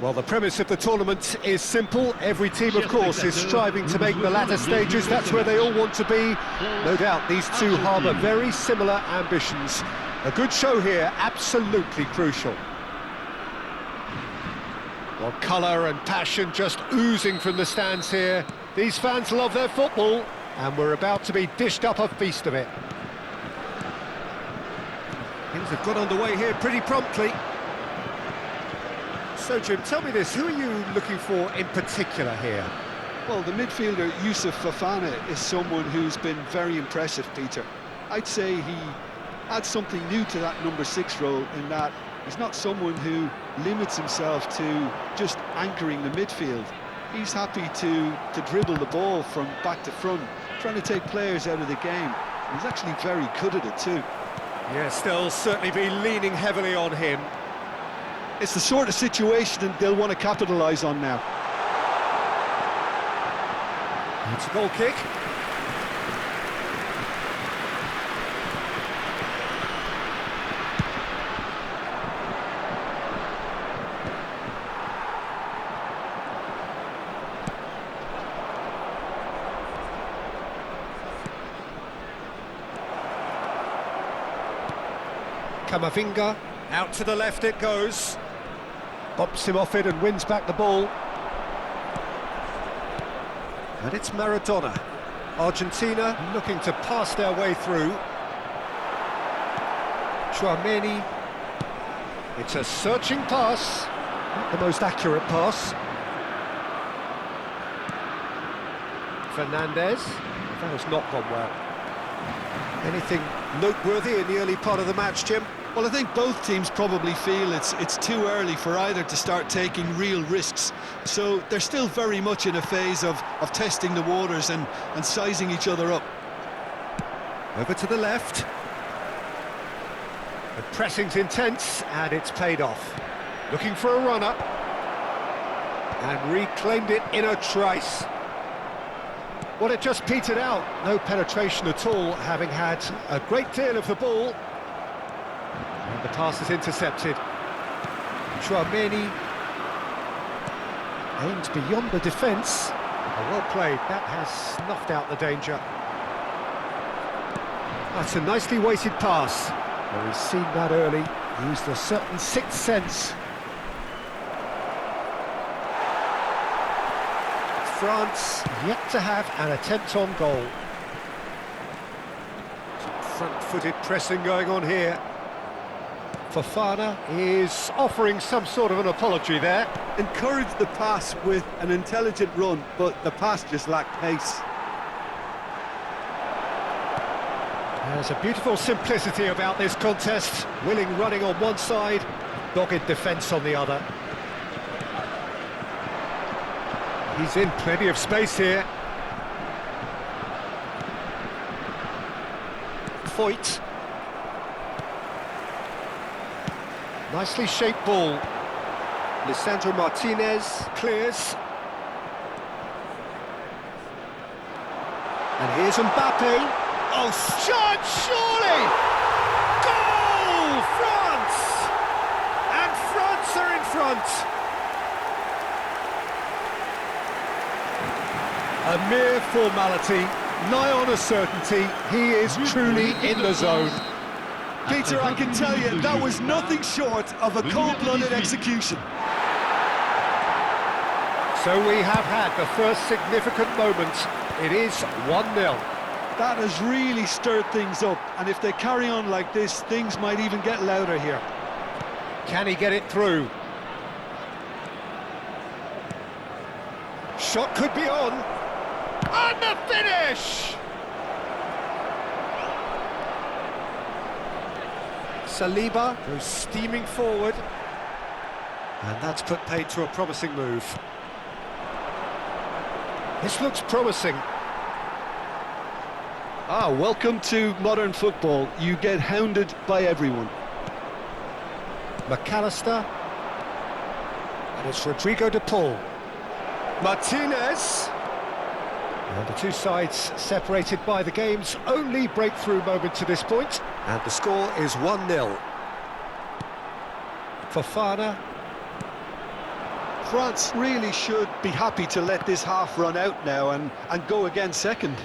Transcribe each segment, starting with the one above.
Well, the premise of the tournament is simple. Every team, of course, is striving to make the latter stages. That's where they all want to be. No doubt these two harbour very similar ambitions. A good show here, absolutely crucial. Well, colour and passion just oozing from the stands here. These fans love their football, and we're about to be dished up a feast of it. Things have got underway here pretty promptly. So, Jim, tell me this, who are you looking for in particular here? Well, the midfielder Youssouf Fofana is someone who's been very impressive, Peter. I'd say he adds something new to that number 6 role in that he's not someone who limits himself to just anchoring the midfield. He's happy to dribble the ball from back to front, trying to take players out of the game. He's actually very good at it too. Yes, they'll certainly be leaning heavily on him. It's the sort of situation they'll want to capitalise on now. It's a goal kick. Camavinga, out to the left it goes. Bumps him off it and wins back the ball. And it's Maradona. Argentina looking to pass their way through. Chouameni. It's a searching pass. Not the most accurate pass. Fernandez. That has not gone well. Anything noteworthy in the early part of the match, Jim? Well, I think both teams probably feel it's too early for either to start taking real risks. So they're still very much in a phase of testing the waters and sizing each other up. Over to the left. The pressing's intense, and it's paid off. Looking for a run-up. And reclaimed it in a trice. Well, it just petered out. No penetration at all, having had a great deal of the ball. And the pass is intercepted. Chouameni aims beyond the defence. Well played, that has snuffed out the danger. That's a nicely weighted pass. Well, he's seen that early, used a certain sixth sense. France yet to have an attempt on goal. Some front-footed pressing going on here. Fofana is offering some sort of an apology there. Encouraged the pass with an intelligent run, but the pass just lacked pace. There's a beautiful simplicity about this contest. Willing running on one side, dogged defence on the other. He's in plenty of space here. Foyt. Nicely shaped ball. Lisandro Martinez clears. And here's Mbappe. Oh, shot, surely! Goal! France! And France are in front. A mere formality, nigh on a certainty. He is truly in the zone. Peter, I can tell you, that was nothing short of a cold-blooded execution. So we have had the first significant moment. It is 1-0. That has really stirred things up, and if they carry on like this, things might even get louder here. Can he get it through? Shot could be on. And the finish! Saliba goes steaming forward. And that's put paid to a promising move. This looks promising. Welcome to modern football. You get hounded by everyone. McAllister. And it's Rodrigo de Paul. Martinez. And the two sides separated by the game's only breakthrough moment to this point. And the score is 1-0. Fofana. France really should be happy to let this half run out now and go again second.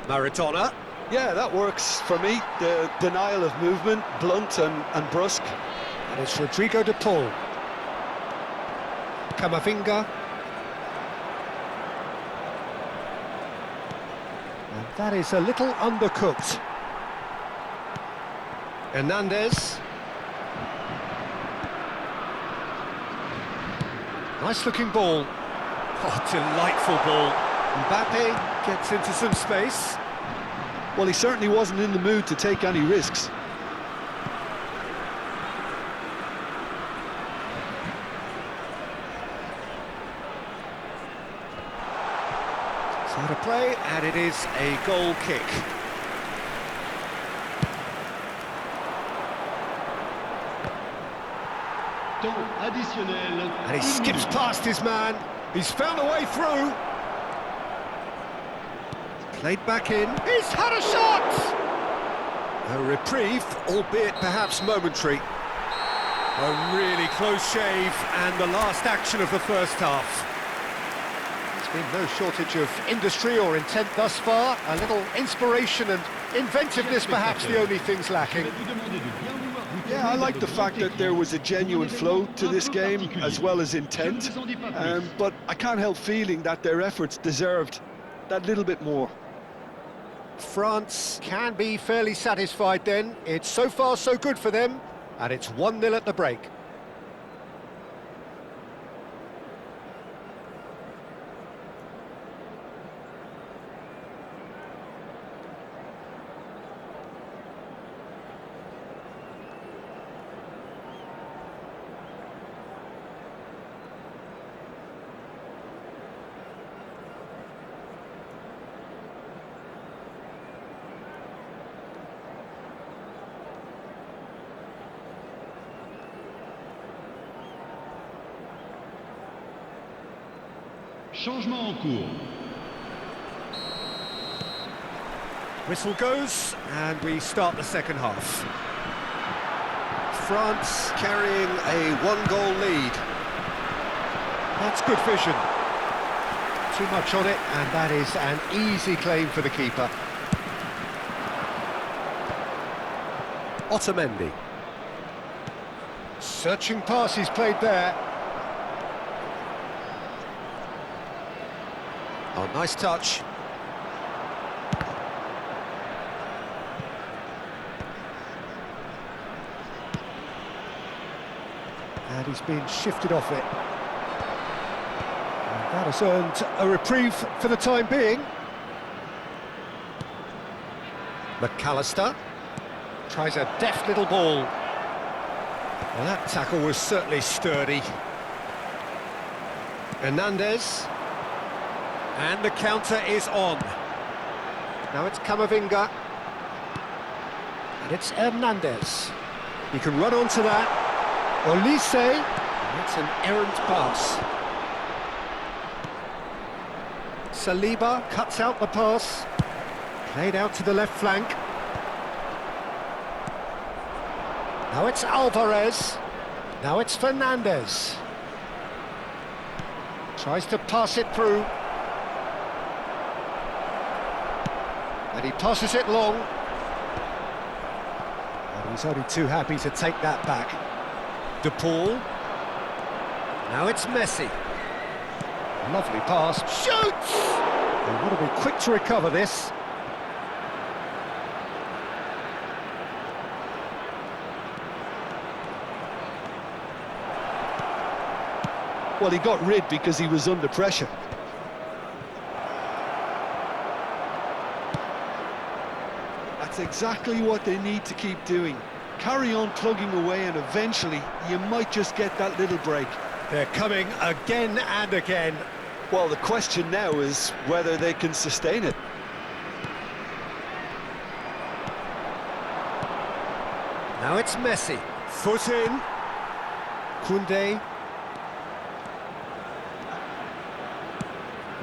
Maradona. Yeah, that works for me. The denial of movement, blunt and brusque. And it's Rodrigo de Paul. Camavinga. And that is a little undercooked. Hernandez. Nice looking ball. Oh, delightful ball. Mbappe gets into some space. Well, he certainly wasn't in the mood to take any risks. It's out of play, and it is a goal kick. And he skips past his man. He's found a way through. Played back in. He's had a shot! A reprieve, albeit perhaps momentary. A really close shave, and the last action of the first half. There's been no shortage of industry or intent thus far. A little inspiration and inventiveness, perhaps the only things lacking. Yeah, I like the fact that there was a genuine flow to this game, as well as intent. But I can't help feeling that their efforts deserved that little bit more. France can be fairly satisfied then. It's so far so good for them, and it's 1-0 at the break. Changement en cours. Whistle goes, and we start the second half. France carrying a one-goal lead. That's good vision. Too much on it, and that is an easy claim for the keeper. Otamendi. Searching pass he's played there. Oh, nice touch. And he's been shifted off it. And that has earned a reprieve for the time being. McAllister tries a deft little ball. Well, that tackle was certainly sturdy. Hernandez. And the counter is on. Now it's Camavinga. And it's Hernandez. He can run onto that. Olise. That's an errant pass. Saliba cuts out the pass. Played out to the left flank. Now it's Alvarez. Now it's Fernandez. Tries to pass it through. And he passes it long. And he's only too happy to take that back. De Paul. Now it's Messi. Lovely pass. Shoots! They want to be quick to recover this. Well, he got rid because he was under pressure. That's exactly what they need to keep doing. Carry on plugging away, and eventually you might just get that little break. They're coming again and again. Well, the question now is whether they can sustain it. Now it's Messi. Foot in. Koundé.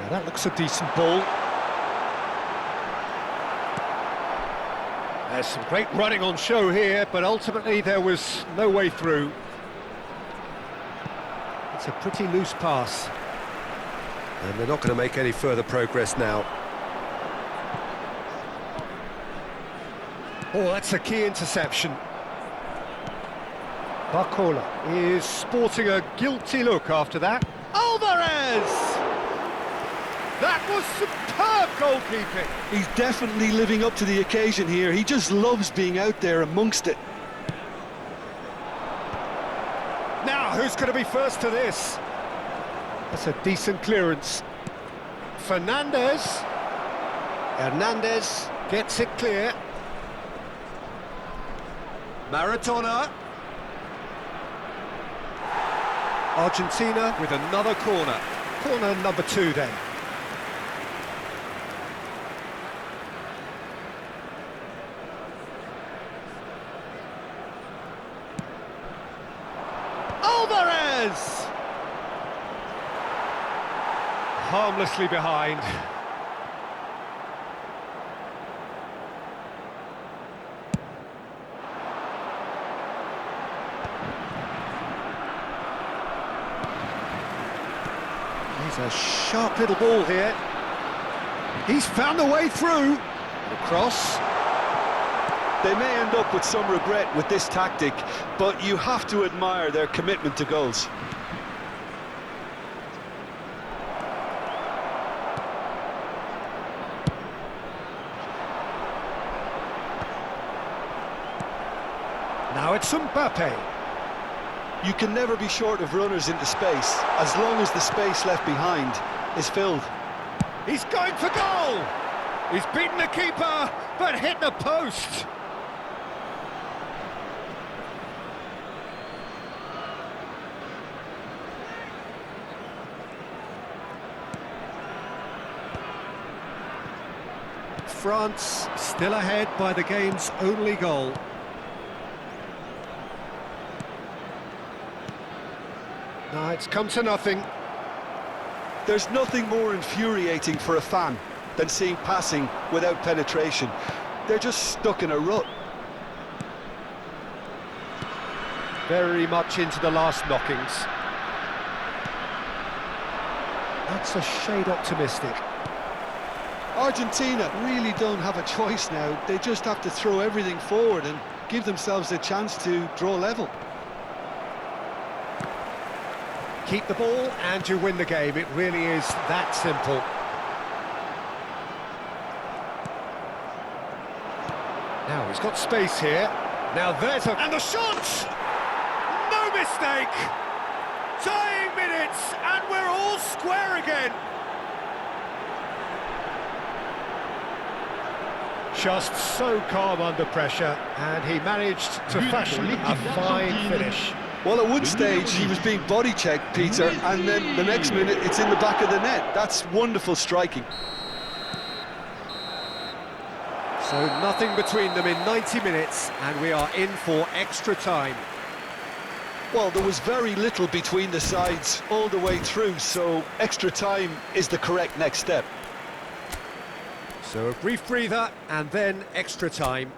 Now that looks a decent ball. There's some great running on show here, but ultimately there was no way through. It's a pretty loose pass. And they're not going to make any further progress now. Oh, that's a key interception. Barcola is sporting a guilty look after that. Alvarez! That was superb goalkeeping. He's definitely living up to the occasion here. He just loves being out there amongst it. Now, who's going to be first to this? That's a decent clearance. Fernandez. Hernandez gets it clear. Maradona. Argentina with another corner. Corner number 2 then. Alvarez! Harmlessly behind. He's a sharp little ball here. He's found a way through. The cross. They may end up with some regret with this tactic, but you have to admire their commitment to goals. Now it's Mbappe. You can never be short of runners into space, as long as the space left behind is filled. He's going for goal! He's beaten the keeper, but hit the post. France still ahead by the game's only goal. No, it's come to nothing. There's nothing more infuriating for a fan than seeing passing without penetration. They're just stuck in a rut. Very much into the last knockings. That's a shade optimistic. Argentina really don't have a choice now. They just have to throw everything forward and give themselves a chance to draw level. Keep the ball and you win the game. It really is that simple. Now he's got space here. Now there's a... and the shot! No mistake! Tying minutes and we're all square again. Just so calm under pressure, and he managed to fashion a fine finish. Well, at one stage he was being body checked, Peter, and then the next minute it's in the back of the net. That's wonderful striking. So nothing between them in 90 minutes, and we are in for extra time. Well, there was very little between the sides all the way through, so extra time is the correct next step. So a brief breather, and then extra time.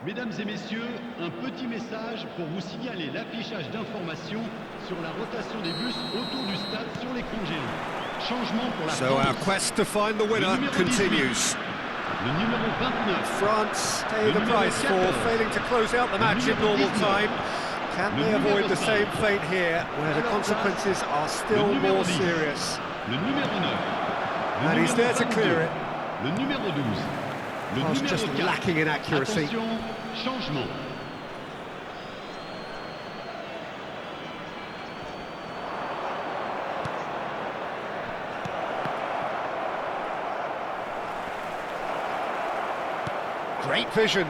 Mesdames et messieurs, un petit message pour vous signaler l'affichage d'informations sur la rotation des bus autour du stade sur l'écran géant. Changement pour la So our France. quest to find the winner continues. Le numéro 29. France pay the price for failing to close out the match in normal time. Can they avoid the same fate here, where the consequences are still more serious? Le numéro 9. And he's there to clear it. Le numéro 12. Le Pass numéro just 4. lacking in accuracy. Attention, changement. Great vision.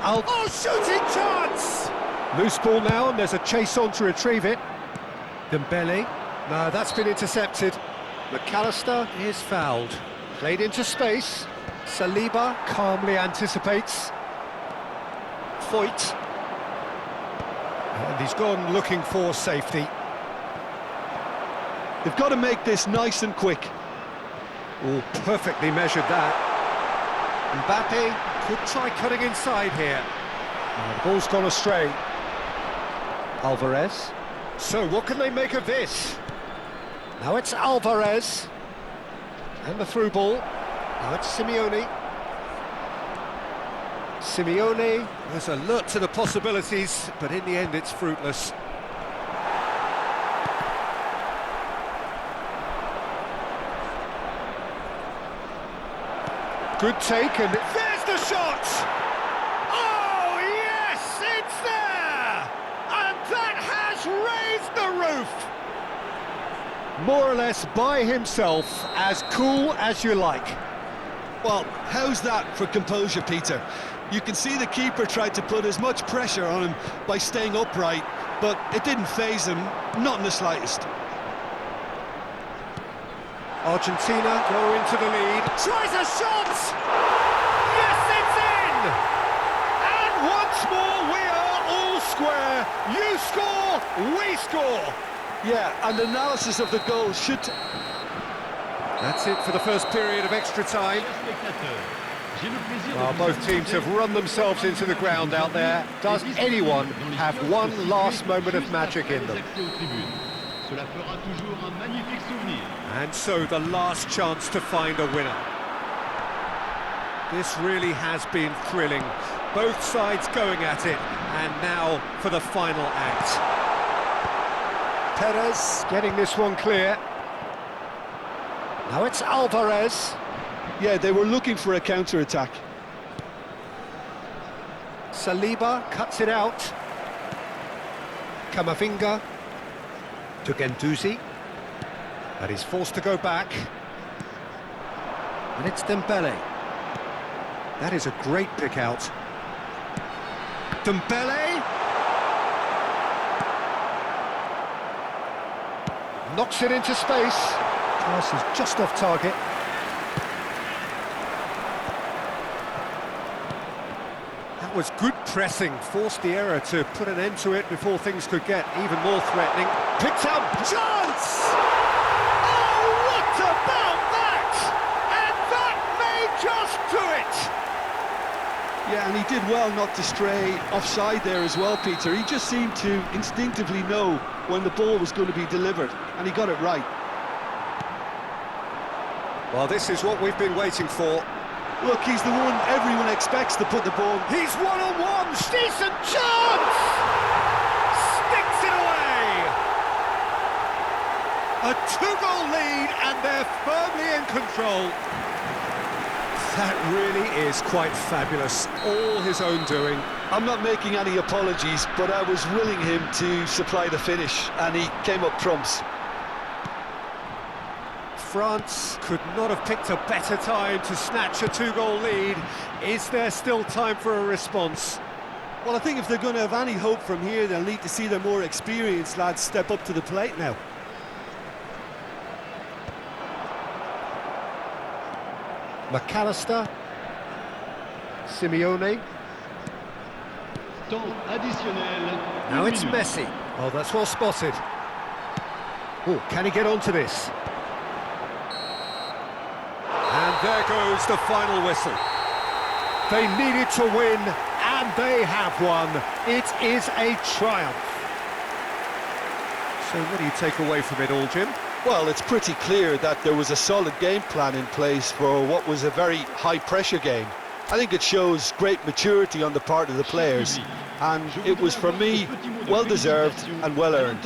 Oh, shooting chance! Loose ball now, and there's a chase on to retrieve it. Dembele. No, that's been intercepted. McAllister is fouled. Played into space. Saliba calmly anticipates. Foyt. And he's gone looking for safety. They've got to make this nice and quick. Oh, perfectly measured that. Mbappe could try cutting inside here. The ball's gone astray. Alvarez. So what can they make of this? Now it's Alvarez. And the through ball. Now it's Simeone. Simeone was alert to the possibilities, but in the end it's fruitless. Good take, and there's the shot! Oh, yes, it's there! And that has raised the roof! More or less by himself, as cool as you like. Well, how's that for composure, Peter? You can see the keeper tried to put as much pressure on him by staying upright, but it didn't faze him, not in the slightest. Argentina go into the lead. Tries a shot! Yes, it's in! And once more we are all square. You score, we score. Yeah, and analysis of the goal should... That's it for the first period of extra time. Well, both teams have run themselves into the ground out there. Does anyone have one last moment of magic in them? And so the last chance to find a winner. This really has been thrilling. Both sides going at it, and now for the final act. Perez getting this one clear. Now it's Alvarez. Yeah, they were looking for a counter-attack. Saliba cuts it out. Camavinga to Guendouzi. And he's forced to go back. And it's Dembele. That is a great pick out. Dembele! Knocks it into space. Pass is just off target. That was good pressing. Forced the error to put an end to it before things could get even more threatening. Picked up. Chance! About that! And that may just do it! Yeah, and he did well not to stray offside there as well, Peter. He just seemed to instinctively know when the ball was going to be delivered, and he got it right. Well, this is what we've been waiting for. Look, he's the one everyone expects to put the ball... He's one-on-one! Decent chance! Sticks it away! A two-goal lead, and they're firmly in control. That really is quite fabulous. All his own doing. I'm not making any apologies, but I was willing him to supply the finish, and he came up trumps. France could not have picked a better time to snatch a two-goal lead. Is there still time for a response? Well, I think if they're going to have any hope from here, they'll need to see their more experienced lads step up to the plate now. McAllister. Simeone. Now it's Messi. Oh, that's well spotted. Oh, can he get onto this? And there goes the final whistle. They needed to win, and they have won. It is a triumph. So what do you take away from it all, Jim? Well, it's pretty clear that there was a solid game plan in place for what was a very high-pressure game. I think it shows great maturity on the part of the players, and it was, for me, well-deserved and well-earned.